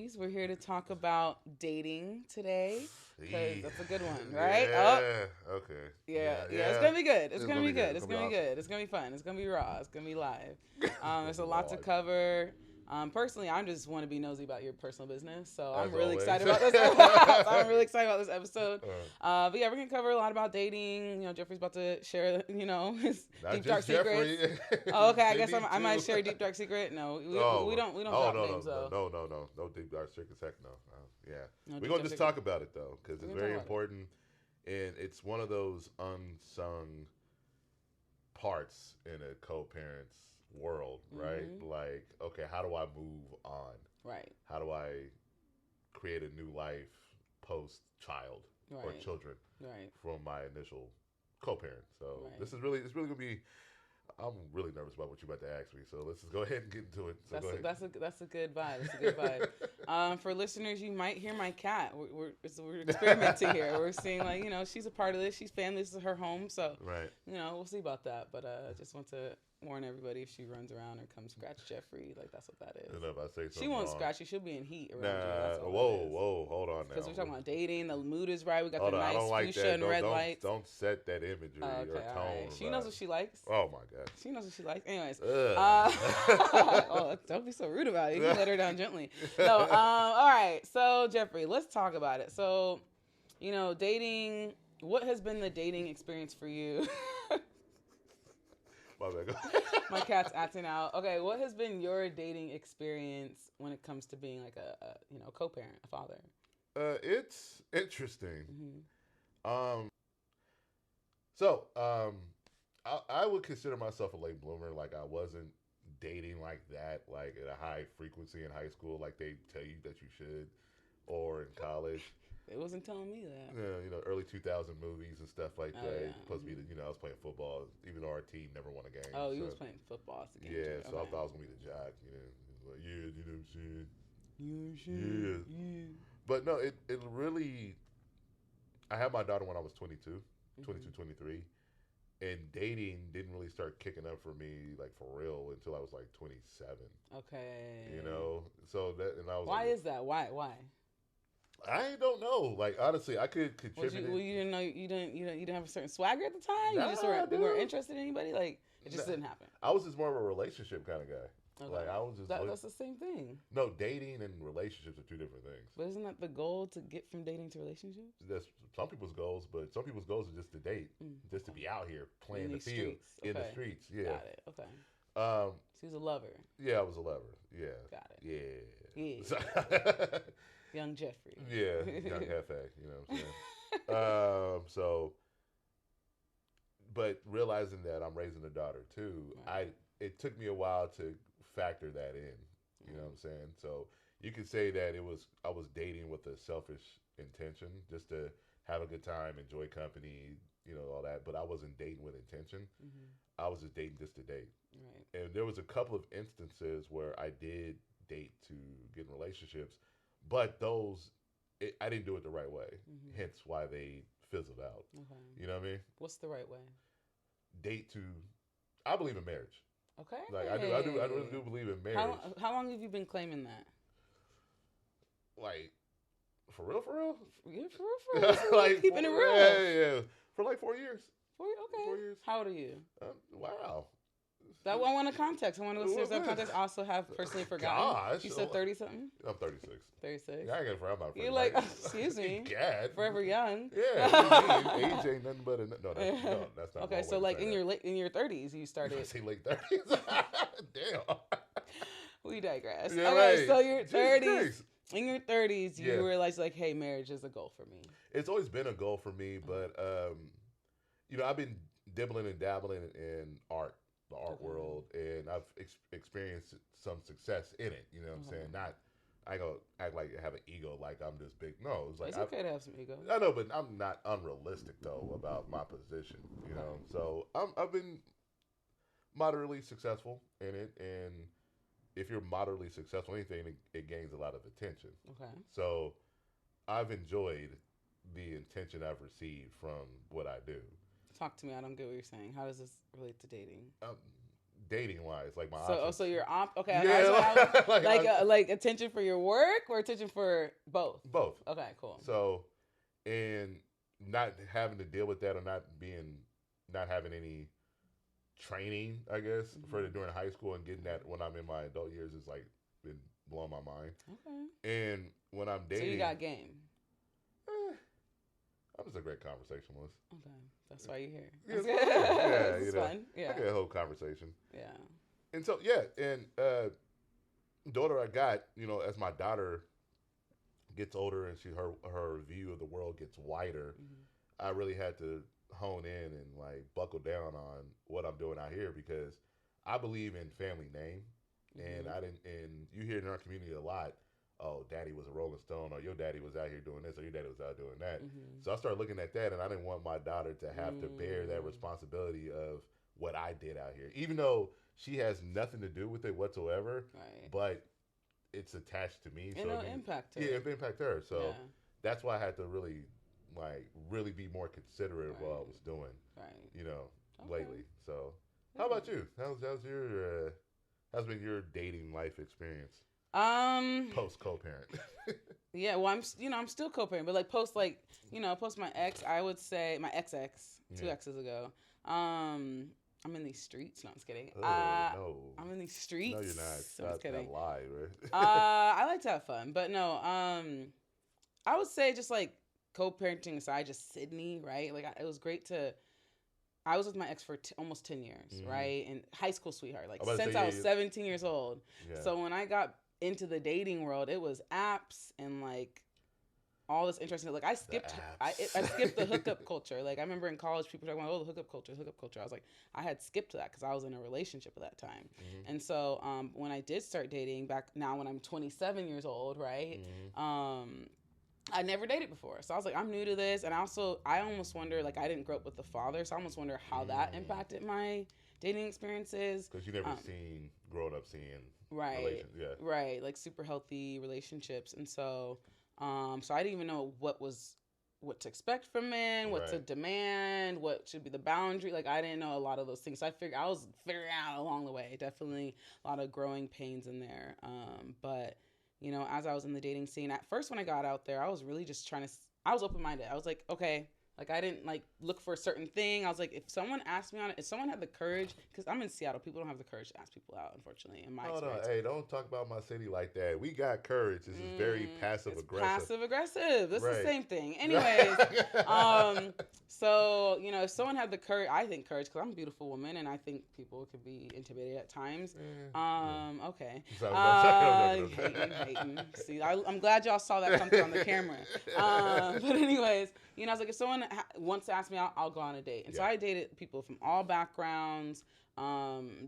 ladies. We're here to talk about dating today because Yeah. that's a good one, right? Oh, Yeah. Okay. yeah. It's gonna be good. It's gonna be good. It's It's gonna gonna be be awesome. good. It's gonna be fun. It's gonna be raw. It's gonna be live. It's gonna There's be a lot to live. cover. Personally, I just want to be nosy about your personal business, so I'm As really always. excited about this. I'm really excited about this episode. But yeah, we're gonna cover a lot about dating. Jeffrey's about to share, his Not deep dark just Jeffrey. secrets. Oh, okay. I They guess need I might to. share a deep dark secret. No, we don't Oh drop no names though. no deep dark secrets. Heck no. Yeah. No We're deep gonna dark just secret. talk about it though, because We're it's gonna very talk about it. important, and it's one of those unsung parts in a co-parent's world, right? Mhm. Like, okay, how do I move on? Right. How do I create a new life post child or Right. children Right. from my initial co-parent? So Right. this is it's really gonna be. I'm really nervous about what you're about to ask me. So let's just go ahead and get into it. So That's go a, ahead. that's a good vibe. That's a good vibe. For listeners, you might hear my cat. We're experimenting here. We're seeing she's a part of this. She's family. This is her home. So Right. we'll see about that. But just want to warn everybody if she runs around or comes scratch Jeffrey, like that's what that is. And if I say something She won't wrong, scratch you. She'll be in heat around you. Nah. That's all Whoa. Hold on now. Because we're talking about dating. The mood is right. We got Hold the on. I nice don't like fuchsia that. and red lights. Don't set that imagery Okay, or all tone. right. She knows what she likes. Oh my god. She knows what she likes. Anyways. Ugh. Oh, don't be so rude about it. You can let her down gently. No. All right. So, Jeffrey, let's talk about it. So, dating. What has been the dating experience for you? My bad. My cat's acting out. Okay, what has been your dating experience when it comes to being like a co-parent, a father? It's interesting. Mm-hmm. I would consider myself a late bloomer. Like I wasn't dating like that, like at a high frequency in high school, like they tell you that you should, or in college. It wasn't telling me that. Yeah, early 2000 movies and stuff like Oh, that. yeah. Supposed to be, I was playing football, even though our team never won a game. Oh, you so, was playing football. It's a game yeah, changer. so I Okay. thought I was gonna be the jock. Like, yeah, you know what I'm saying. Yeah. But no, it really. I had my daughter when I was 22, Mm-hmm. 22, 23. And dating didn't really start kicking up for me, like for real, until I was like 27. Okay. So that, and I was Why like, is that? Why? I don't know. Like, honestly, I could contribute. You didn't know you didn't have a certain swagger at the time. Nah, You just weren't dude. interested in anybody. Like it just Nah. didn't happen. I was just more of a relationship kind of guy. Okay. Like, I was just. That's the same thing. No, dating and relationships are two different things. But isn't that the goal to get from dating to relationships? That's some people's goals, but some people's goals are just to date, just to be out here playing In the these field, streets. in the Okay. streets. Yeah. Got it. Okay. Um. So he's a lover. Yeah, I was a lover. Yeah. Got it. Yeah. Yeah. So- Young Jeffrey. yeah. Young Hefe. You know what I'm saying? So, but realizing that I'm raising a daughter too, Right. it took me a while to factor that in. You know what I'm saying? So you could say that I was dating with a selfish intention, just to have a good time, enjoy company, all that. But I wasn't dating with intention. Mm-hmm. I was just dating just to date. Right. And there was a couple of instances where I did date to get in relationships, but I didn't do it the right way. Mm-hmm. Hence why they fizzled out. Okay. You know what I mean? What's the right way? Date to, I believe in marriage. Okay. Like I really do believe in marriage. How long have you been claiming that? Like, for real, for real. Yeah, for real. Like Keeping it real. Yeah. For like 4 years. Okay. 4 years. How old are you? Wow. I want a context. I want to listeners have Well, context. I also have personally forgotten. Gosh. You said 30 something? I'm 36. 36. Yeah, I ain't gonna I'm not You're 40. like, excuse me. God. Forever young. Yeah. Age ain't nothing but a no. That's not. Okay, one so way like to say in your 30s you that. started. I say late 30s. Damn. We digress. Yeah, Okay, right. so your Jesus 30s. Christ. In your 30s, you Yeah. realized like, hey, marriage is a goal for me. It's always been a goal for me, but I've been dibbling and dabbling in art, the art Okay. world, and I've experienced some success in it. You know what I'm saying? Not, I ain't gonna act like I have an ego, like I'm this big. No, it's like It's okay to have some ego. I know, but I'm not unrealistic though about my position. You know, so I've been moderately successful in it, and if you're moderately successful in anything, it gains a lot of attention. Okay. So I've enjoyed the attention I've received from what I do. Talk to me. I don't get what you're saying. How does this relate to dating? dating wise, like my So, options. so you're okay. Yeah, Like attention for your work or attention for both. both. Okay, cool. So, and not having to deal with that, or not having any training, I guess, for the, during high school, and getting that when I'm in my adult years is like been blowing my mind. Okay. And when I'm dating, So you got game. I was a great conversationalist. Okay, that's why you're here. Yeah, It's fun. Yeah, I get a whole conversation. yeah. And so and daughter I got, as my daughter gets older and her view of the world gets wider, I really had to hone in and like buckle down on what I'm doing out here, because I believe in family name, and you hear in our community a lot, oh, daddy was a Rolling Stone, or your daddy was out here doing this, or your daddy was out doing that. So I started looking at that, and I didn't want my daughter to have to bear that responsibility of what I did out here, even though she has nothing to do with it whatsoever. Right. But it's attached to me. It'll impact her. Yeah, it impact her. So yeah. that's why I had to really be more considerate of what I was doing. Right. Lately. So how about you? How's been your dating life experience? Post co-parent. Yeah, well, I'm still co-parent, but like post my ex, I would say my ex, 2 exes ago. I'm in these streets. No, I'm just kidding. Oh, no. I'm in these streets. No, you're not. I'm just kidding. That lie, right? I like to have fun, but no. I would say just like co-parenting aside, just Sydney, right? Like it was great to. I was with my ex for almost 10 years, right? And high school sweetheart, like since I was 17 years old. Yeah. So when I got into the dating world, it was apps and like all this interesting. Like I skipped the hookup culture. Like I remember in college, people talking about, oh, the hookup culture. I was like, I had skipped that because I was in a relationship at that time. And so when I did start dating back now, when I'm 27 years old, right? I never dated before. So I was like, I'm new to this. And I almost wonder, like I didn't grow up with the father. So I almost wonder how that impacted my dating experiences. Because you never grown up seeing right. Right. Like super healthy relationships. And so, so I didn't even know what to expect from men, what to demand, what should be the boundary. Like I didn't know a lot of those things. So I was figuring out along the way. Definitely a lot of growing pains in there. But as I was in the dating scene, at first when I got out there, I was really just I was open-minded. I was like, okay, like I didn't like look for a certain thing. I was like, if someone asked me on it, if someone had the courage, because I'm in Seattle, people don't have the courage to ask people out, unfortunately, in my experience. No, hey, don't talk about my city like that. We got courage. This is very passive-aggressive. Passive-aggressive. That's the same thing. Anyways, so, if someone had the courage, I think courage, because I'm a beautiful woman, and I think people could be intimidated at times. Okay. Hating. See, I'm glad y'all saw that come through on the camera. But anyways, I was like, if someone wants to ask me out, I'll go on a date. And so I dated people from all backgrounds,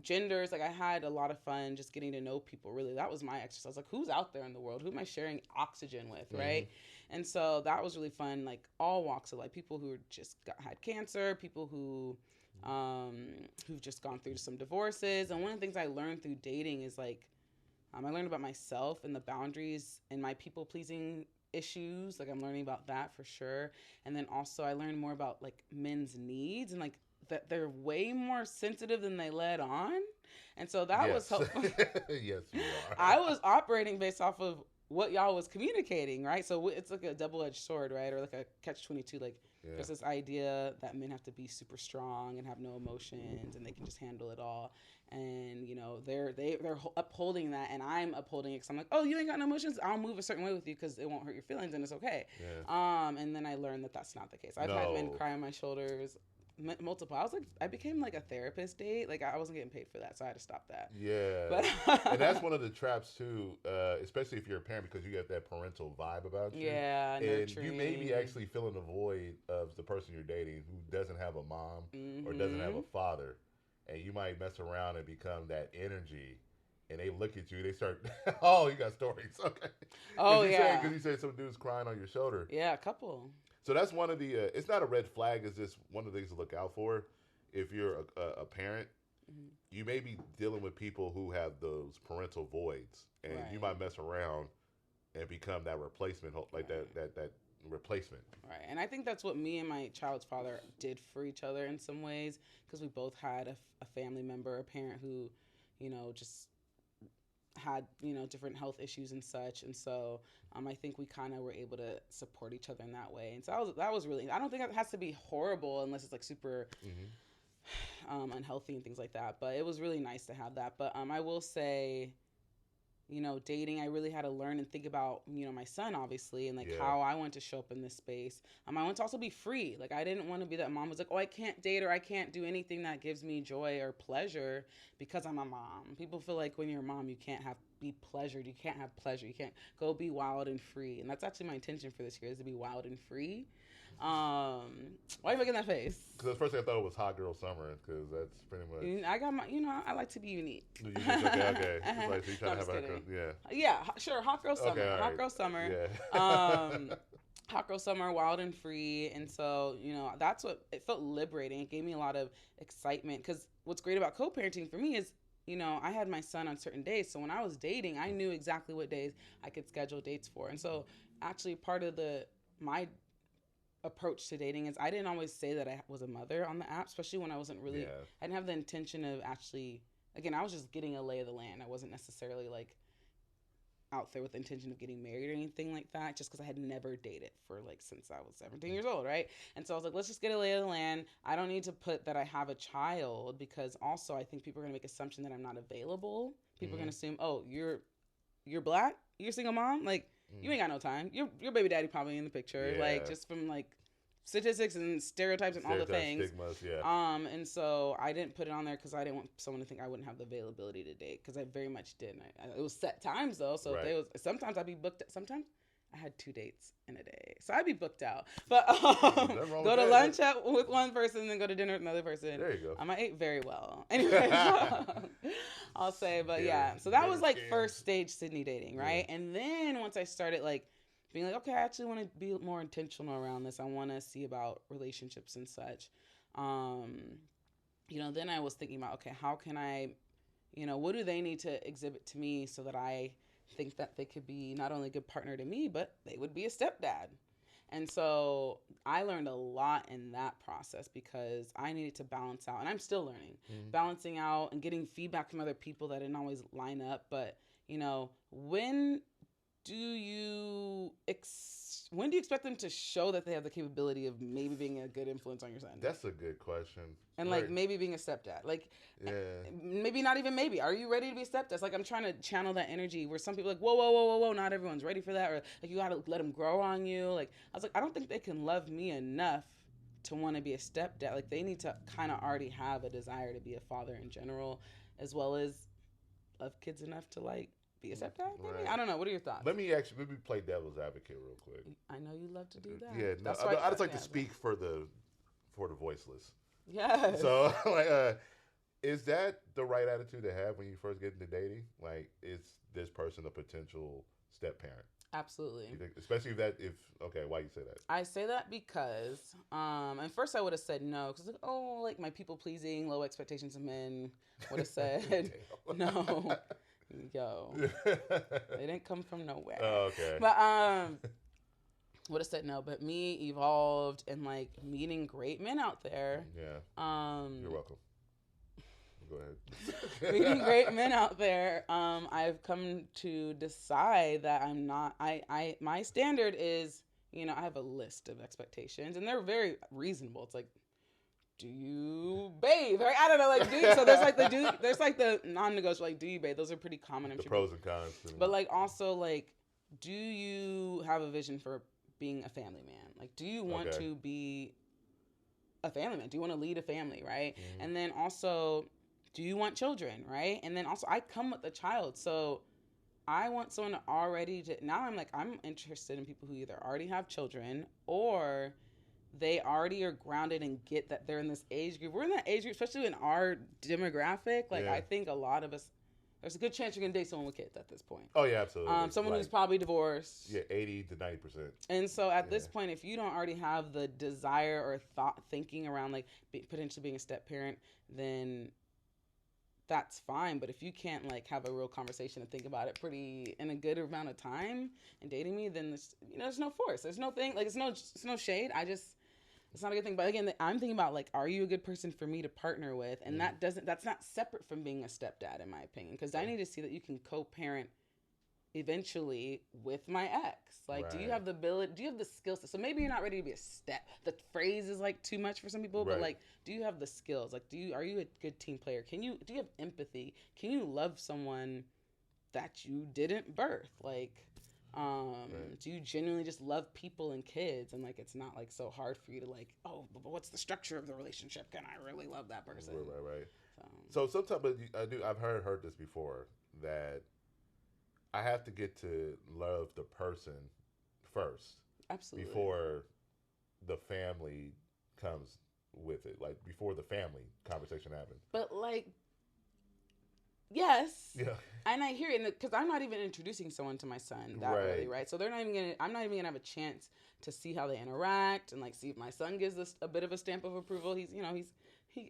genders. Like I had a lot of fun just getting to know people. Really, that was my exercise. Like, who's out there in the world? Who am I sharing oxygen with, right? And so that was really fun. Like all walks of life. People who had cancer, people who've just gone through some divorces. And one of the things I learned through dating is like, I learned about myself and the boundaries and my people pleasing issues. Like I'm learning about that for sure. And then also I learned more about like men's needs and like that they're way more sensitive than they let on. And so that was helpful. Yes, you are. I was operating based off of what y'all was communicating, right? So it's like a double-edged sword, right? Or like a catch-22. Like there's this idea that men have to be super strong and have no emotions and they can just handle it all. And they're upholding that, and I'm upholding it because I'm like, oh, you ain't got no emotions. I'll move a certain way with you because it won't hurt your feelings, and it's okay. And then I learned that that's not the case. I've had men cry on my shoulders, multiple. I became like a therapist date. Like I wasn't getting paid for that, so I had to stop that. And that's one of the traps too, especially if you're a parent, because you get that parental vibe about you. And nurturing. You may be actually filling the void of the person you're dating who doesn't have a mom or doesn't have a father. And you might mess around and become that energy, and they look at you. They start, oh, you got stories, okay? Because you said some dude's crying on your shoulder. Yeah, a couple. So that's one of the. It's not a red flag. It's just one of the things to look out for. If you're a parent, you may be dealing with people who have those parental voids, and you might mess around and become that replacement, like that replacement. Right. And I think that's what me and my child's father did for each other in some ways, because we both had a family member, a parent who, just had, different health issues and such. And so I think we kind of were able to support each other in that way. And so that was really, I don't think it has to be horrible unless it's like super unhealthy and things like that. But it was really nice to have that. But I will say, dating, I really had to learn and think about, my son, obviously, and like how I want to show up in this space. I want to also be free. Like, I didn't want to be that mom was like, oh, I can't date or I can't do anything that gives me joy or pleasure because I'm a mom. People feel like when you're a mom, you can't be pleasured. You can't have pleasure. You can't go be wild and free. And that's actually my intention for this year, is to be wild and free. Why are you making that face? Because at first I thought it was Hot Girl Summer, because that's pretty much. I got my, I like to be unique. Okay. It's like, so you trying to have a, yeah, sure. Hot Girl Summer. Okay, Hot Girl Summer. Yeah. Hot Girl Summer, wild and free. And so, that's what, it felt liberating. It gave me a lot of excitement, because what's great about co-parenting for me is, I had my son on certain days. So when I was dating, I knew exactly what days I could schedule dates for. And so actually part of my approach to dating is I didn't always say that I was a mother on the app, especially when I wasn't really, I didn't have the intention of actually, again, I was just getting a lay of the land. I wasn't necessarily like out there with the intention of getting married or anything like that, just because I had never dated for like since I was 17 years old, right? And so I was like, let's just get a lay of the land. I don't need to put that I have a child, because also I think people are going to make assumption that I'm not available. People are going to assume, oh, you're Black? You're a single mom? Like, you ain't got no time. Your baby daddy probably in the picture, like just from like statistics and stereotypes and all the things. Stigmas, yeah. And so I didn't put it on there because I didn't want someone to think I wouldn't have the availability to date, because I very much did. And it was set times though, so sometimes I'd be booked. Sometimes I had 2 dates in a day, so I'd be booked out. But go to lunch with one person, then go to dinner with another person. There you go. I ate very well. Anyway, I'll say, but so that was like first stage Sydney dating, right? Yeah. And then once I started like being like, okay, I actually want to be more intentional around this. I want to see about relationships and such. Then I was thinking about, okay, how can I, what do they need to exhibit to me so that I think that they could be not only a good partner to me, but they would be a stepdad. And so I learned a lot in that process, because I needed to balance out, and I'm still learning, balancing out and getting feedback from other people that didn't always line up. But, when do you expect them to show that they have the capability of maybe being a good influence on your son? That's a good question. And like maybe being a stepdad, like maybe not even maybe. Are you ready to be a stepdad? It's like I'm trying to channel that energy where some people are like, whoa, not everyone's ready for that, or like you gotta let them grow on you. Like I was like, I don't think they can love me enough to want to be a stepdad. Like they need to kind of already have a desire to be a father in general, as well as love kids enough to like be a stepdad, maybe? Right. I don't know. What are your thoughts? Let me play devil's advocate real quick. I know you love to do that. Yeah, no, I just like to speak for the voiceless. Yes. So, is that the right attitude to have when you first get into dating? Like, is this person a potential step parent? Absolutely. You think, especially why you say that? I say that because, and first I would have said no, because like my people pleasing, low expectations of men would have said no. Yo, they didn't come from nowhere. Oh, okay. But would have said no. But me evolved and like meeting great men out there. Yeah. You're welcome. Go ahead. Meeting great men out there. I've come to decide that I'm not. My standard is, I have a list of expectations, and they're very reasonable. It's like, do you bathe? Right? I don't know. Like, so there's like the non-negotiable. Like, do you bathe? Those are pretty common. The pros and cons. But like, also like, do you have a vision for being a family man? Like, do you want to be a family man? Do you want to lead a family? Right? Mm-hmm. And then also, do you want children? Right? And then also, I come with a child, so I want someone to already. Now I'm interested in people who either already have children or they already are grounded and get that they're in this age group. We're in that age group, especially in our demographic. Like, I think a lot of us, there's a good chance you're going to date someone with kids at this point. Oh, yeah, absolutely. Someone who's probably divorced. Yeah, 80 to 90%. And so at this point, if you don't already have the desire or thinking around, like, potentially being a step parent, then that's fine. But if you can't, like, have a real conversation and think about it in a good amount of time and dating me, then there's no force. There's no thing. Like, it's no shade. It's not a good thing. But again, I'm thinking about like, are you a good person for me to partner with? And that's not separate from being a stepdad, in my opinion, because I need to see that you can co-parent eventually with my ex. Like, do you have the ability? Do you have the skill set? So maybe you're not ready to be a step. The phrase is like too much for some people, but like, do you have the skills? Like, are you a good team player? Do you have empathy? Can you love someone that you didn't birth? Like, do you genuinely just love people and kids, and like it's not like so hard for you to like, oh, but what's the structure of the relationship? Can I really love that person? Right. So sometimes I've heard this before, that I have to get to love the person first. Absolutely. Before the family comes with it, like before the family conversation happens. But like, yes. Yeah. And I hear it because I'm not even introducing someone to my son that early, right? So I'm not even gonna have a chance to see how they interact and like see if my son gives us a bit of a stamp of approval.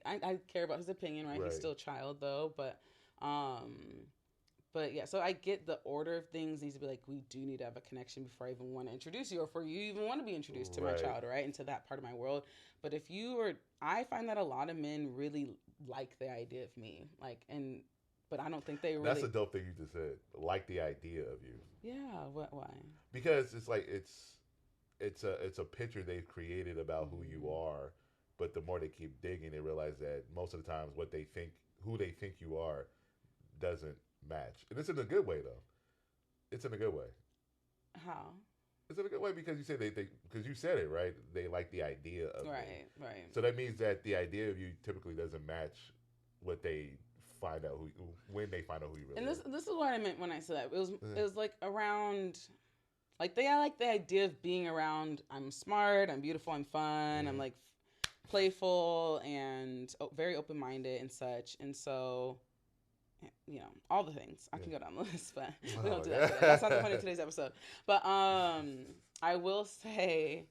I care about his opinion, right? He's still a child though, but yeah, so I get the order of things needs to be like, we do need to have a connection before I even want to introduce you, or for you even want to be introduced to my child, right? Into that part of my world. But I find that a lot of men really like the idea of me, but I don't think they really. That's a dope thing you just said. Like the idea of you. Yeah. Why? Because it's like it's a picture they've created about who you are, but the more they keep digging, they realize that most of the times who they think you are doesn't match. And it's in a good way though. It's in a good way. How? It's in a good way because you said because you said it, right? They like the idea of you. Right. So that means that the idea of you typically doesn't match what they find out when they find out who you really are. And this is what I meant when I said that. It was like around, like I like the idea of being around. I'm smart, I'm beautiful, I'm fun, I'm like playful and very open-minded and such. And so, all the things. I can go down the list, but we don't do that today. That's not the point of today's episode. But I will say,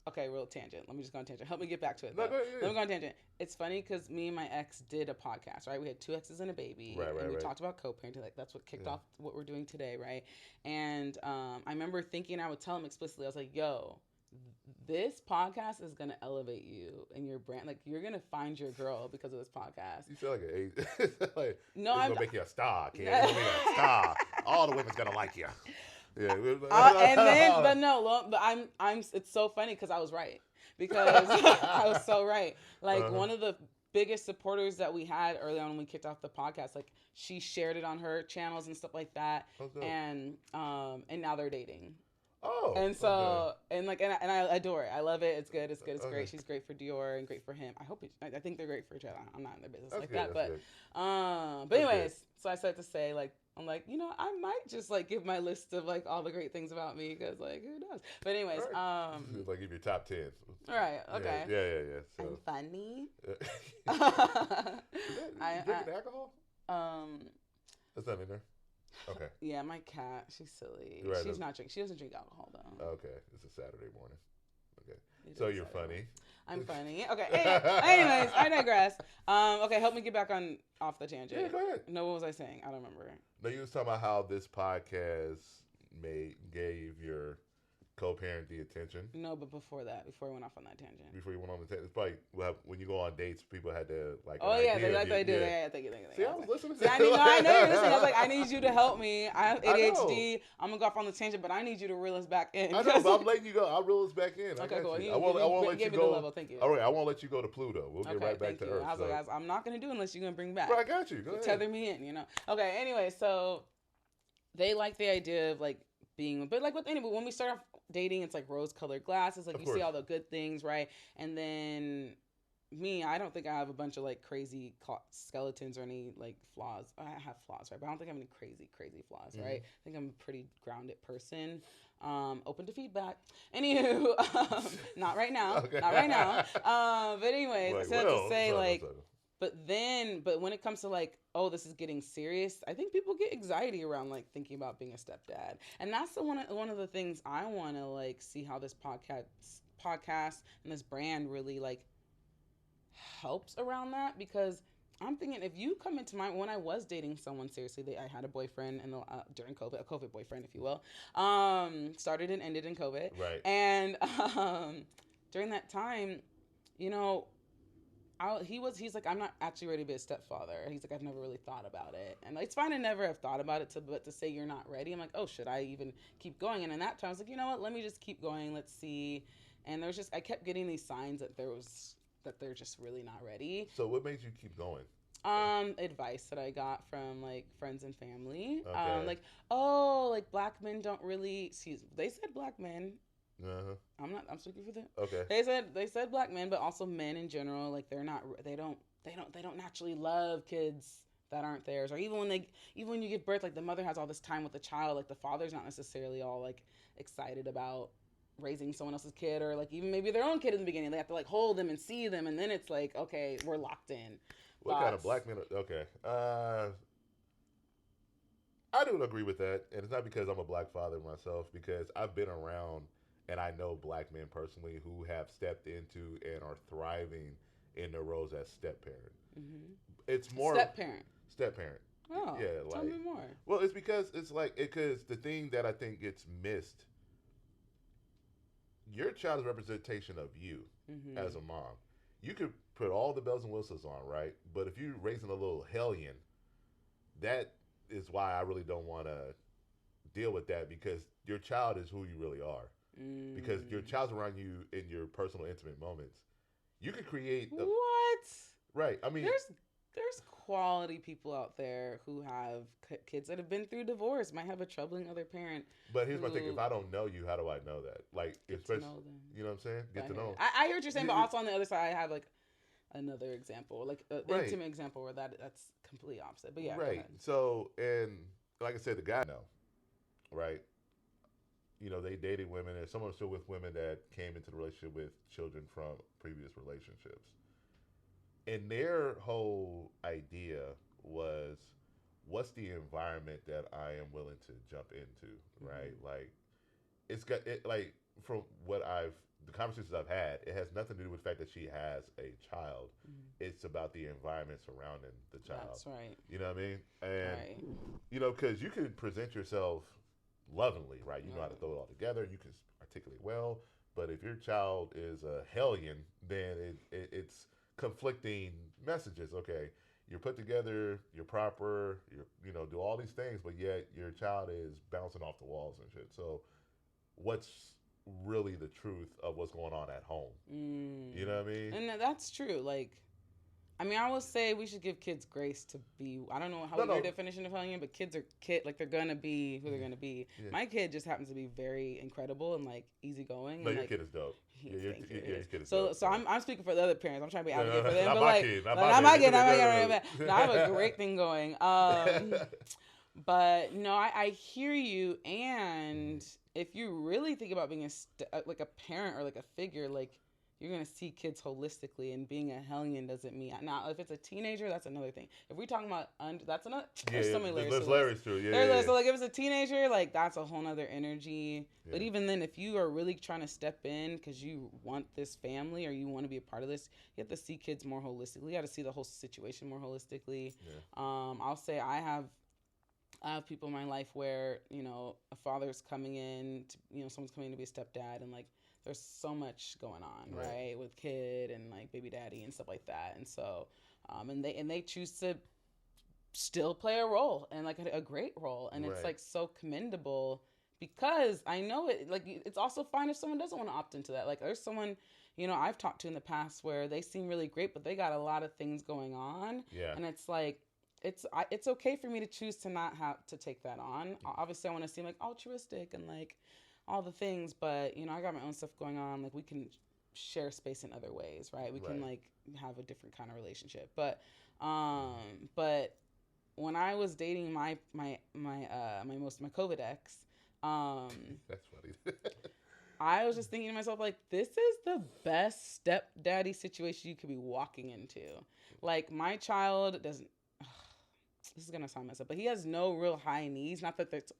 okay, real tangent. Let me just go on tangent. Help me get back to it. Let me go on tangent. It's funny because me and my ex did a podcast, right? We had 2 exes and a baby. And we talked about co-parenting. Like, that's what kicked off what we're doing today, right? And I remember thinking, I would tell him explicitly, I was like, yo, this podcast is going to elevate you and your brand. Like, you're going to find your girl because of this podcast. You feel like no, it's going to make you a star, kid. It's going to make you a star. All the women's going to like you. Yeah. It's so funny because I was right. Because I was so right. Like, one of the biggest supporters that we had early on when we kicked off the podcast, like, she shared it on her channels and stuff like that. And now they're dating. Oh, and so and I adore it. I love it. It's good. It's great. She's great for Dior and great for him. I think they're great for each other. I'm not in their business but anyways, so I started to say, like, I'm like, I might just like give my list of like all the great things about me because like who knows. But anyways, like give your top 10. All right. Okay. Yeah. So. I'm funny. You drinking alcohol? That's not in there. Okay. Yeah, my cat, she's silly. She's not drinking. She doesn't drink alcohol though. Okay, it's a Saturday morning. Okay, so you're funny. I'm funny. Okay. Anyways, I digress. Okay, help me get back off the tangent. Yeah, go ahead. No, what was I saying? I don't remember. No, you was talking about how this podcast gave your co-parent the attention. No, but before we went off on that tangent. Before you went on the tangent, it's probably when you go on dates, people had to like. Oh yeah, they like they do. Yeah, thank you. See, I was listening. I know you're listening. I was like, I need you to help me. I have ADHD. I'm gonna go off on the tangent, but I need you to reel us back in. I know, but I'm letting you go. I'll reel us back in. Okay, cool. I won't let you go. Level. Thank you. All right, I won't let you go to Pluto. We'll get right back to Earth. I was like, I'm not gonna do unless you're gonna bring back. Bro, I got you. Go ahead. Tether me in. Okay. Anyway, so they like the idea of like being, but like with anybody, when we start off dating, it's like rose-colored glasses. Like, you see all the good things, right? And then me, I don't think I have a bunch of like crazy skeletons or any like flaws. I have flaws, right? But I don't think I have any crazy flaws, right? I think I'm a pretty grounded person. Open to feedback. Anywho, not right now. Okay. Not right now. But anyways, I said to say like. But when it comes to like, oh, this is getting serious, I think people get anxiety around like thinking about being a stepdad. And that's one of the things I want to like see how this podcast and this brand really like helps around that, because I'm thinking if you come into when I was dating someone seriously, I had a boyfriend during COVID, a COVID boyfriend, if you will, started and ended in COVID. Right. And during that time, you know, he's like, I'm not actually ready to be a stepfather. He's like, I've never really thought about it. And it's fine to never have thought about it, but to say you're not ready, I'm like, oh, should I even keep going? And in that time, I was like, you know what, let me just keep going. Let's see. And I kept getting these signs that they're just really not ready. So what made you keep going? Advice that I got from like friends and family. Okay. Like, oh, like black men don't really, they said black men. Uh-huh. I'm speaking for them. Okay. They said black men, but also men in general. Like they don't naturally love kids that aren't theirs. Or even when you give birth, like the mother has all this time with the child. Like the father's not necessarily all like excited about raising someone else's kid, or like even maybe their own kid in the beginning. They have to like hold them and see them, and then it's like, okay, we're locked in. What kind of black men? Okay. I do agree with that, and it's not because I'm a black father myself. Because I've been around. And I know black men personally who have stepped into and are thriving in their roles as step parent. Mm-hmm. It's more step parent. Step parent. Oh, yeah. Tell me more. Well, it's because because the thing that I think gets missed. Your child's representation of you as a mom. You could put all the bells and whistles on, right? But if you're raising a little hellion, that is why I really don't want to deal with that, because your child is who you really are. Because your child's around you in your personal, intimate moments. You could create what? Right. I mean, there's quality people out there who have kids that have been through divorce, might have a troubling other parent. But here's my thing: if I don't know you, how do I know that? Like, especially, to know them. You know what I'm saying? Get to know. I hear what you're saying, but also on the other side, I have like another example, like an intimate example where that's completely opposite. But yeah, right. So, and like I said, the guy right? You know, they dated women, and some of them still with women that came into the relationship with children from previous relationships. And their whole idea was, what's the environment that I am willing to jump into, right? Like, it's got it. Like, from the conversations I've had, it has nothing to do with the fact that she has a child. It's about the environment surrounding the child. That's right. You know what I mean? And you know, because you can present yourself lovingly, right? You know how to throw it all together. You can articulate well. But if your child is a hellion, then it's conflicting messages. Okay, you're put together, you're proper, you know, do all these things, but yet your child is bouncing off the walls and shit. So what's really the truth of what's going on at home? You know what I mean? And that's true. Like, I mean, I will say we should give kids grace to be. I don't know your definition of hellion, but kids are like they're gonna be who they're gonna be. Yeah. My kid just happens to be very incredible and like easygoing. No, and, your like, kid is dope. Your kid is dope. So I'm speaking for the other parents. I'm trying to be advocate for them, not but my like, kid, not my kid. No, I have a great thing going. But no, I hear you. And if you really think about being like a parent or like a figure, like, you're going to see kids holistically, and being a hellion doesn't mean. Now, if it's a teenager, that's another thing. If we're talking about, that's another, there's so many layers. There's layers to it, yeah. So, like, if it's a teenager, like, that's a whole nother energy. Yeah. But even then, if you are really trying to step in because you want this family or you want to be a part of this, you have to see kids more holistically. You got to see the whole situation more holistically. Yeah. I'll say I have people in my life where, you know, a father's coming in, someone's coming in to be a stepdad, and, like, there's so much going on, right? With kid and like baby daddy and stuff like that. And so, and they choose to still play a role, and like a great role. And it's like so commendable, because I know it's also fine if someone doesn't want to opt into that. Like, there's someone, I've talked to in the past where they seem really great, but they got a lot of things going on. Yeah. And it's like, it's okay for me to choose to not have to take that on. Obviously I want to seem like altruistic and like all the things, but I got my own stuff going on. Like, we can share space in other ways, right? We can like have a different kind of relationship. But when I was dating my COVID ex, that's funny. I was just thinking to myself, like, this is the best stepdaddy situation you could be walking into. Like, my child doesn't. this is gonna sound messed up, but he has no real high needs. Not that it's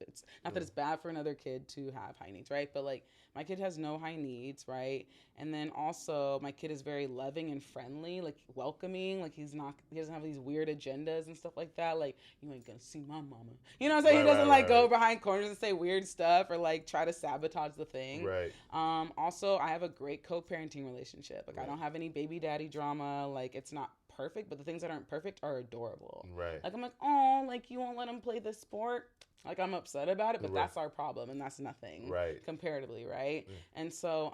not that it's bad for another kid to have high needs, right? But like my kid has no high needs, right? And then also my kid is very loving and friendly, like welcoming. Like he doesn't have these weird agendas and stuff like that. Like you ain't gonna see my mama. You know what I'm saying? He doesn't go behind corners and say weird stuff or like try to sabotage the thing. Right. Also, I have a great co-parenting relationship. Like I don't have any baby daddy drama. Like it's not perfect, but the things that aren't perfect are adorable. Right. Like I'm like, oh, like you won't let him play this sport. Like I'm upset about it, but that's our problem, and that's nothing. Right. Comparatively, right? And so,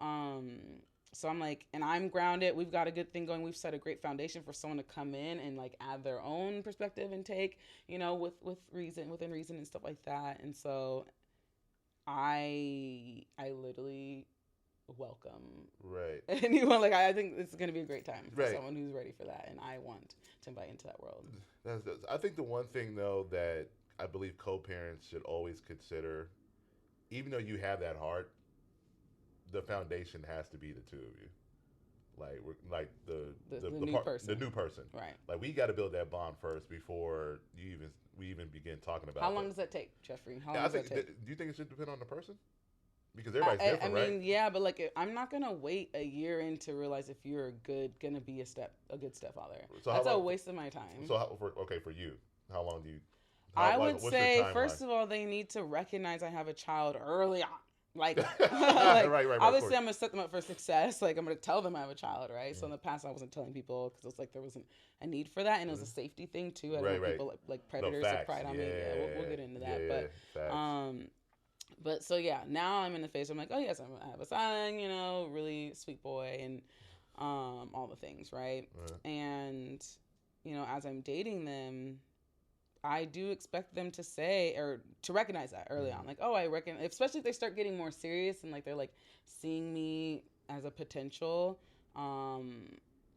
so I'm like, and I'm grounded. We've got a good thing going. We've set a great foundation for someone to come in and like add their own perspective and take, you know, within reason and stuff like that. And so, I literally welcome anyone. Like I think it's going to be a great time for someone who's ready for that, and I want to invite into that world. I think the one thing though that I believe co-parents should always consider, even though you have that heart, the foundation has to be the two of you. Like the new person, right? Like we got to build that bond first before we even begin talking about. How long does that take, Jeffrey? How long does that take? Do you think it should depend on the person? Because everybody's different, right? I mean, yeah, but like, I'm not gonna wait a year in to realize if you're gonna be a good stepfather. So that's a waste of my time. So, for you, how long do you? I would say, first of all, they need to recognize I have a child early on. Like, right. Obviously, I'm gonna set them up for success. Like, I'm gonna tell them I have a child, right? So in the past, I wasn't telling people because it was like there wasn't a need for that, and it was a safety thing too. I don't want people like predators to pride on me. Yeah, we'll get into that, But so yeah, now I'm in the phase where I'm like, oh yes, I have a son, you know, really sweet boy, and all the things, right? And you know, as I'm dating them, I do expect them to say or to recognize that early on, like, oh, I reckon, especially if they start getting more serious and like they're like seeing me as a potential,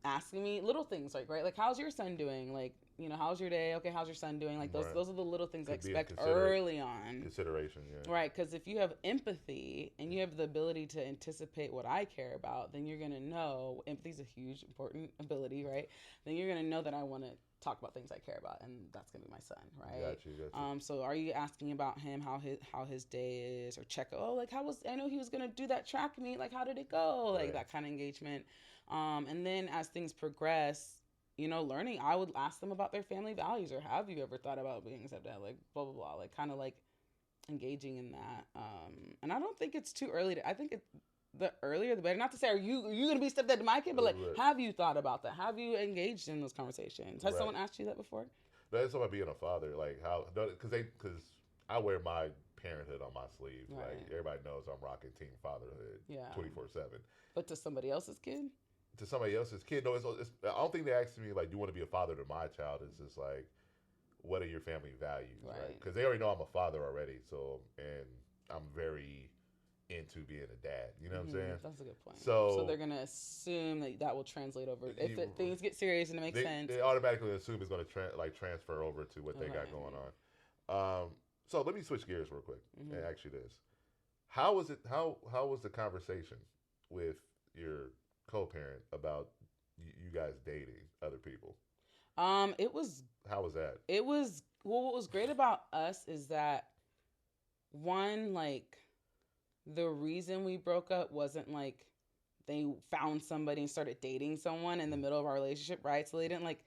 asking me little things like, right, like how's your son doing, like, you know, how's your day? Okay, how's your son doing? Like those are the little things I expect early on. Consideration, yeah. Right, because if you have empathy and you have the ability to anticipate what I care about, then you're gonna know empathy's a huge important ability, right? Then you're gonna know that I want to talk about things I care about, and that's gonna be my son, right? Got you. So are you asking about him, how his day is, or check? Oh, like I know he was gonna do that track meet. Like how did it go? Like that kind of engagement. And then as things progress, you know, learning, I would ask them about their family values, or have you ever thought about being a stepdad? Like blah blah blah. Like kind of like engaging in that. And I don't think it's too early I think the earlier the better. Not to say are you gonna be stepdad to my kid, but like have you thought about that? Have you engaged in those conversations? Has someone asked you that before? That's about being a father, like how, because I wear my parenthood on my sleeve. Right. Like everybody knows I'm rocking team fatherhood 24/7. But to somebody else's kid? To somebody else's kid, no. It's, I don't think they asked me like, "Do you want to be a father to my child?" It's just like, "What are your family values?" Right? Because they already know I'm a father already. So, and I'm very into being a dad. You know what I'm saying? That's a good point. So they're gonna assume that will translate over if things get serious and it makes sense. They automatically assume it's gonna transfer over to what they got going on. So let me switch gears real quick and ask you this: How was it? How was the conversation with your co-parent about you guys dating other people? It was. How was that? It was. Well, what was great about us is that one, like, the reason we broke up wasn't like they found somebody and started dating someone in the middle of our relationship, right? So they didn't like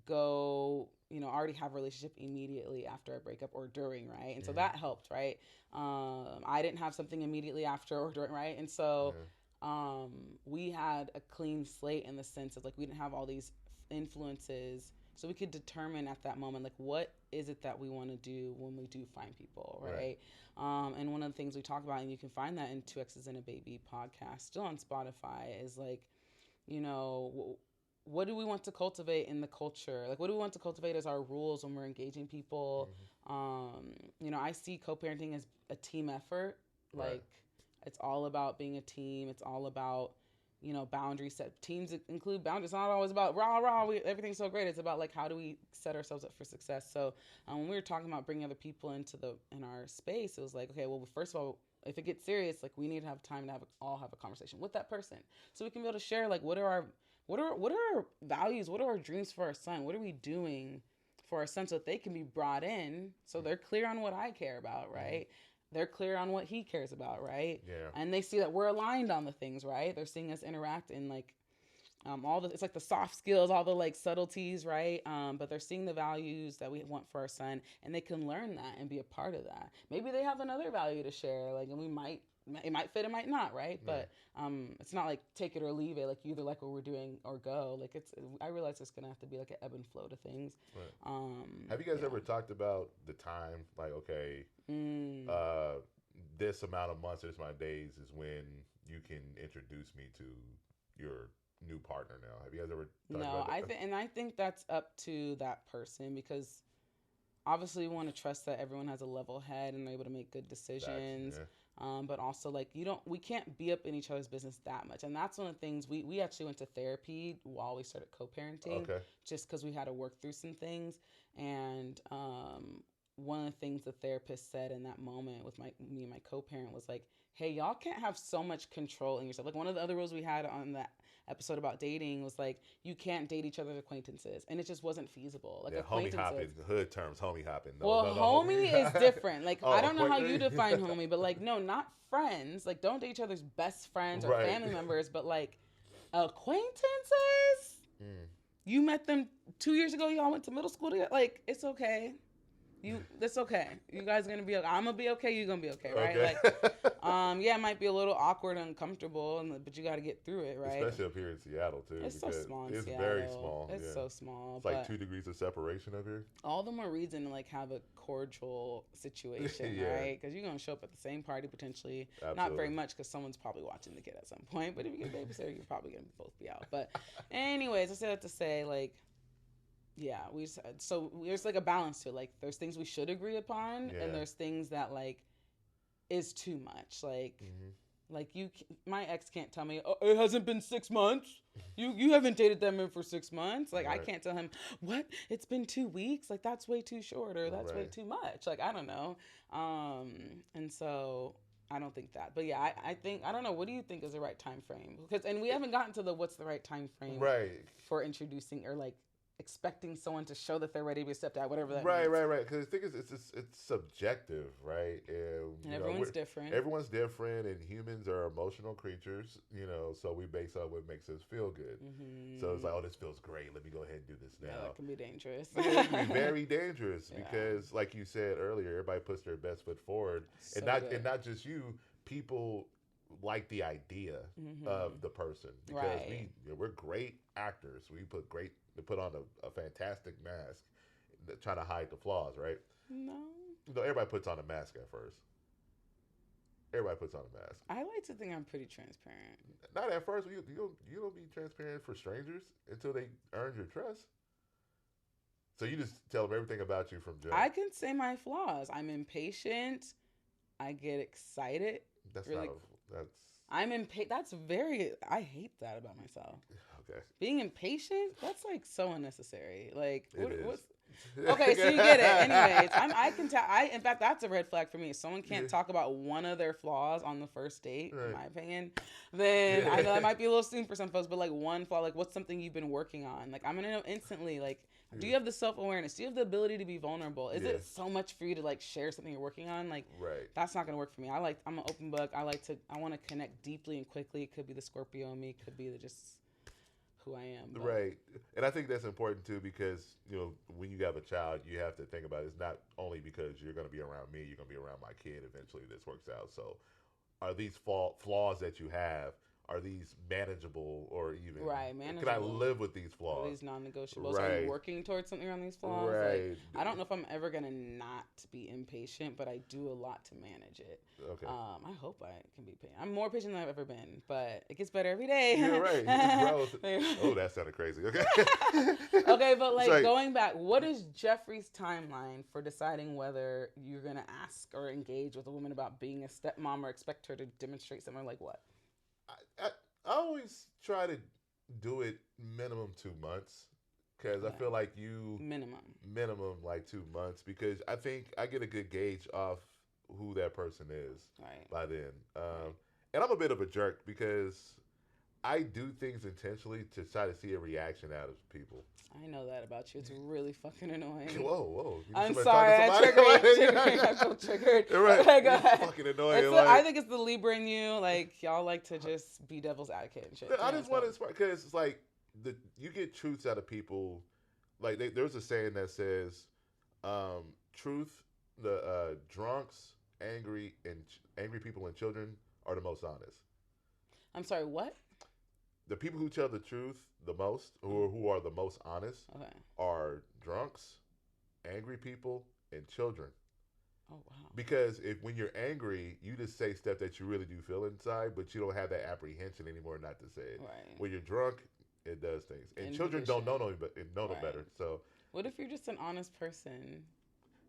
go, you know, already have a relationship immediately after a breakup or during, right? And so that helped, right? I didn't have something immediately after or during, right? And so we had a clean slate in the sense of like we didn't have all these influences, so we could determine at that moment like what is it that we want to do when we do find people, right? And one of the things we talk about, and you can find that in 2X's and a Baby podcast, still on Spotify, is like, you know, what do we want to cultivate in the culture? Like, what do we want to cultivate as our rules when we're engaging people? You know, I see co-parenting as a team effort. Like, it's all about being a team. It's all about, you know, boundaries set. Teams include boundaries. It's not always about rah, everything's so great. It's about like, how do we set ourselves up for success? So when we were talking about bringing other people in our space, it was like, okay, well, first of all, if it gets serious, like we need to have time to all have a conversation with that person, so we can be able to share like what are our values, what are our dreams for our son, what are we doing for a son so that they can be brought in, so they're clear on what I care about, right? They're clear on what he cares about, right? Yeah. And they see that we're aligned on the things, right? They're seeing us interact in like it's like the soft skills, all the like subtleties, right? But they're seeing the values that we want for our son, and they can learn that and be a part of that. Maybe they have another value to share, like, and it might fit, it might not, right? Yeah. But it's not like take it or leave it. Like you either like what we're doing or go. Like I realize it's gonna have to be like an ebb and flow to things. Right. Have you guys ever talked about the time? Like, okay, this amount of months, this amount of days is when you can introduce me to your new partner now. Have you guys ever talked about that? I think that's up to that person, because obviously we want to trust that everyone has a level head and they're able to make good decisions. But also, like, we can't be up in each other's business that much. And that's one of the things we actually went to therapy while we started co-parenting, just because we had to work through some things. And one of the things the therapist said in that moment with me and my co-parent was like, hey, y'all can't have so much control in yourself. Like, one of the other rules we had on that episode about dating was like, you can't date each other's acquaintances, and it just wasn't feasible. Like, homie hopping, hood terms, homie hopping. Homie is different. Like, I don't know how you define homie, but like, no, not friends. Like, don't date each other's best friends or family members, but like acquaintances. You met them 2 years ago. Y'all went to middle school together. Like, it's okay. That's okay. You guys are gonna be okay. I'm gonna be okay. You're gonna be okay, right? Like, it might be a little awkward and uncomfortable, but you got to get through it, right? Especially up here in Seattle too. It's so small. It's very small. It's so small. It's like 2 degrees of separation up here. All the more reason to like have a cordial situation, right? Because you're gonna show up at the same party potentially. Absolutely. Not very much, because someone's probably watching the kid at some point. But if you get a babysitter, you're probably gonna both be out. But anyways, I say that to say, like, yeah, there's like a balance to it. Like, there's things we should agree upon, and there's things that like is too much. Like, like my ex can't tell me, oh, it hasn't been 6 months. You haven't dated that man for 6 months. Like, I can't tell him, what? It's been 2 weeks. Like, that's way too short, or that's way too much. Like, I don't know. And so I don't think that. But yeah, I think, I don't know. What do you think is the right time frame? And we haven't gotten to what's the right time frame for introducing, or like expecting someone to show that they're ready to be stepped out, whatever that means. Right. Because the thing is, it's subjective, right? And everyone's different. Everyone's different, and humans are emotional creatures, so we base on what makes us feel good. So it's like, oh, this feels great. Let me go ahead and do this now. Yeah, that can be dangerous. It can be very dangerous because, like you said earlier, everybody puts their best foot forward, and not just you. People like the idea of the person, because we're great actors. We put on a fantastic mask, try to hide the flaws, right? No, everybody puts on a mask at first. Everybody puts on a mask. I like to think I'm pretty transparent. Not at first. You don't be transparent for strangers until they earn your trust. So you just tell them everything about you from jump. I can say my flaws. I'm impatient. I get excited. I'm impatient. I hate that about myself. Okay. Being impatient, that's like so unnecessary. Like, what's okay, so you get it. Anyways, I can tell. In fact, that's a red flag for me. If someone can't talk about one of their flaws on the first date, in my opinion, then I know that might be a little soon for some folks. But like, one flaw, like, what's something you've been working on? Like, I'm gonna know instantly. Like, do you have the self-awareness? Do you have the ability to be vulnerable? Is it so much for you to like share something you're working on? Like, that's not gonna work for me. I'm an open book. I want to connect deeply and quickly. It could be the Scorpio in me. It could be just who I am. But. Right. And I think that's important too, because, when you have a child, you have to think about it's not only because you're going to be around me, you're going to be around my kid eventually. This works out. So are these flaws that you have, are these manageable, or even manageable? Can I live with these flaws? Are these non-negotiables? Are you working towards something around these flaws? Like, I don't know if I'm ever gonna not be impatient, but I do a lot to manage it. Okay. I hope I can be patient. I'm more patient than I've ever been, but it gets better every day. You're right. Growth. Oh, that sounded crazy. Okay. Okay, but like going back, what is Jeffrey's timeline for deciding whether you're gonna ask or engage with a woman about being a stepmom, or expect her to demonstrate something like what? I always try to do it minimum 2 months, because I feel like minimum like 2 months, because I think I get a good gauge off who that person is by then. And I'm a bit of a jerk, because I do things intentionally to try to see a reaction out of people. I know that about you. It's really fucking annoying. Whoa. I'm sorry. I triggered. I feel triggered. Right. Okay, go ahead. Fucking annoying. I think it's the Libra in you. Like, y'all like to just be devil's advocate and shit. I just want to, because it's like, you get truths out of people. Like, there's a saying that says, truth, the drunks, angry people and children are the most honest. I'm sorry, what? The people who tell the truth the most, who are the most honest, are drunks, angry people, and children. Oh, wow. Because when you're angry, you just say stuff that you really do feel inside, but you don't have that apprehension anymore not to say it. Right. When you're drunk, it does things. And children don't know no better. So what if you're just an honest person?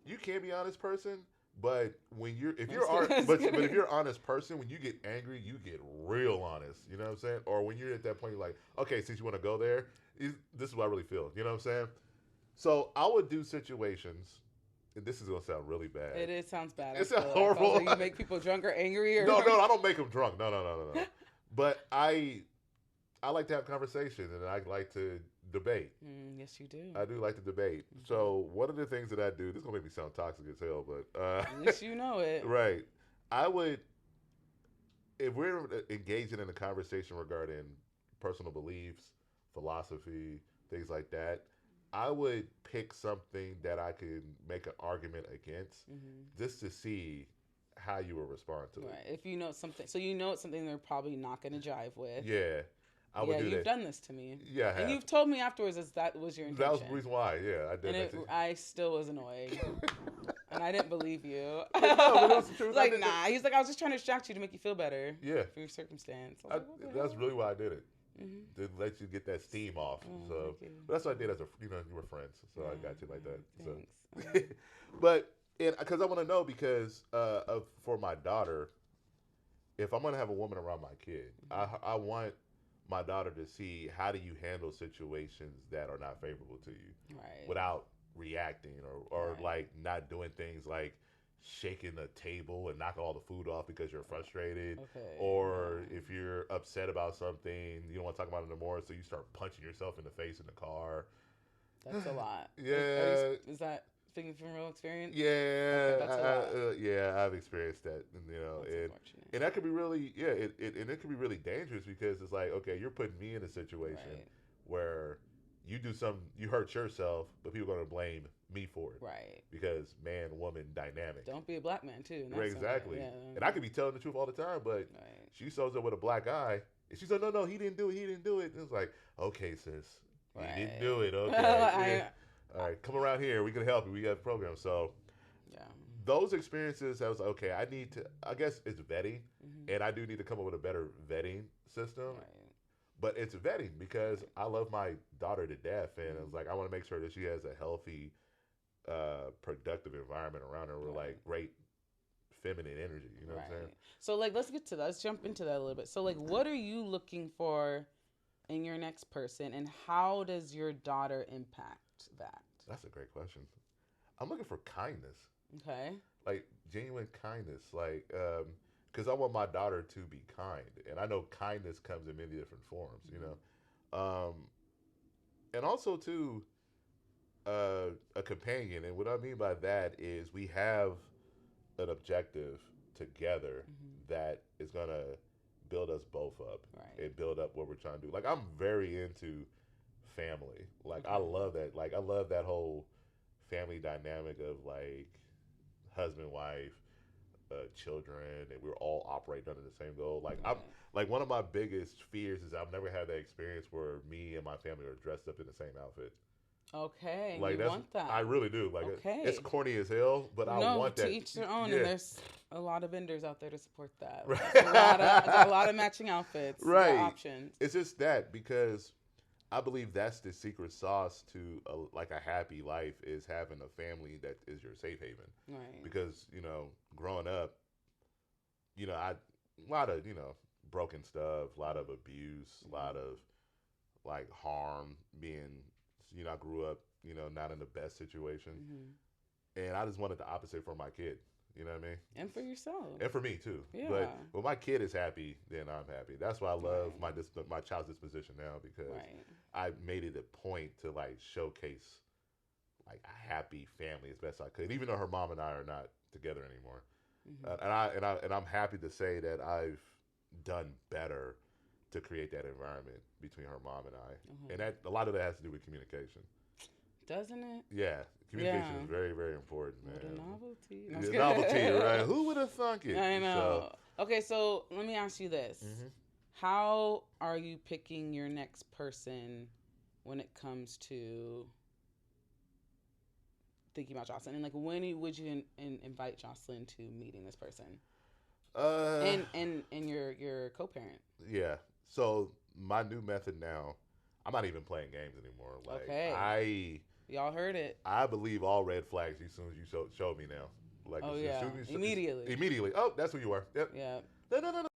You can be an honest person, but if you're an honest person, when you get angry, you get real honest. You know what I'm saying? Or when you're at that point, you're like, okay, since you want to go there, this is what I really feel. You know what I'm saying? So I would do situations. And this is gonna sound really bad. It sounds bad. It sounds horrible. Like you make people drunk or angry, or no, I don't make them drunk. No. But I like to have conversations, and I like to debate. Yes, you do. I do like to debate. Mm-hmm. So one of the things that I do, this is gonna make me sound toxic as hell, but at least you know it. Right. I would, if we're engaging in a conversation regarding personal beliefs, philosophy, things like that, I would pick something that I could make an argument against, just to see how you will respond to it. Right. If you know something, so you know it's something they're probably not going to jive with. Yeah. I would do that. You've done this to me. Yeah, I have. And you've told me afterwards that was your intention. That was the reason why. Yeah, I did. And I still was annoyed, and I didn't believe you. But it was the truth. Like, nah. He's like, I was just trying to distract you to make you feel better. Yeah. For your circumstance. That's really why I did it. To let you get that steam off. So that's what I did you were friends, so I got you like that. Thanks. So, but because I want to know, because for my daughter, if I'm gonna have a woman around my kid, I want my daughter to see how do you handle situations that are not favorable to you, without reacting or like not doing things like shaking the table and knocking all the food off because you're frustrated, or if you're upset about something, you don't want to talk about it anymore, so you start punching yourself in the face in the car. That's a lot. Yeah. Is that speaking from real experience? Yeah. That's a lot. Yeah, I've experienced that. And that could be really, it could be really dangerous, because it's like, okay, you're putting me in a situation where you do you hurt yourself, but people are going to blame me for it. Right. Because man-woman dynamic. Don't be a black man, too. Right, exactly. Yeah. And I could be telling the truth all the time, but she shows up with a black eye, and she's like, no, he didn't do it. And it's like, okay, sis, he didn't do it. Okay. All right, come around here. We can help you. We got a program. So those experiences, I was like, okay, I guess it's vetting, and I do need to come up with a better vetting system. Right. But it's vetting because I love my daughter to death, and it's like I want to make sure that she has a healthy, productive environment around her with like great feminine energy. You know what I'm saying? So like, let's get to that. Let's jump into that a little bit. So like, what are you looking for in your next person, and how does your daughter impact that? That's a great question. I'm looking for kindness. Okay. Like genuine kindness, like. Because I want my daughter to be kind, and I know kindness comes in many different forms, you know, and also too, a companion. And what I mean by that is we have an objective together that is gonna build us both up and build up what we're trying to do. Like, I'm very into family. Like, I love that. Like, I love that whole family dynamic of like husband, wife. Children, and we're all operating under the same goal. Like I'm like, one of my biggest fears is I've never had that experience where me and my family are dressed up in the same outfit. Okay, like you want that? I really do. Like, it's corny as hell, but I want that. To each their own, and there's a lot of vendors out there to support that. Right. A lot of matching outfits, options. It's just that, because I believe that's the secret sauce to a happy life, is having a family that is your safe haven. Right. Because, growing up, a lot of, broken stuff, a lot of abuse, a lot of like harm being, I grew up, not in the best situation. And I just wanted the opposite for my kid. You know what I mean? And for yourself. And for me too. Yeah. But when my kid is happy, then I'm happy. That's why I love Right. my child's disposition now, because Right. I made it a point to like showcase like a happy family as best I could, even though her mom and I are not together anymore. Mhm. And I'm happy to say that I've done better to create that environment between her mom and I, Mhm. and that a lot of that has to do with communication. Doesn't it? Yeah, communication Yeah. is very, very important, man. What a novelty. No, I'm The just novelty, kidding. right? Who would have thunk it? I know. Okay, so let me ask you this. Mhm. How are you picking your next person when it comes to thinking about Jocelyn? And like, when would you invite Jocelyn to meeting this person? And your co-parent. Yeah. So my new method now, I'm not even playing games anymore. Like Okay. Y'all heard it. I believe all red flags as soon as you show me now. Like Oh as yeah. soon as Immediately. Immediately. Oh, that's who you are. Yep. Yeah. No.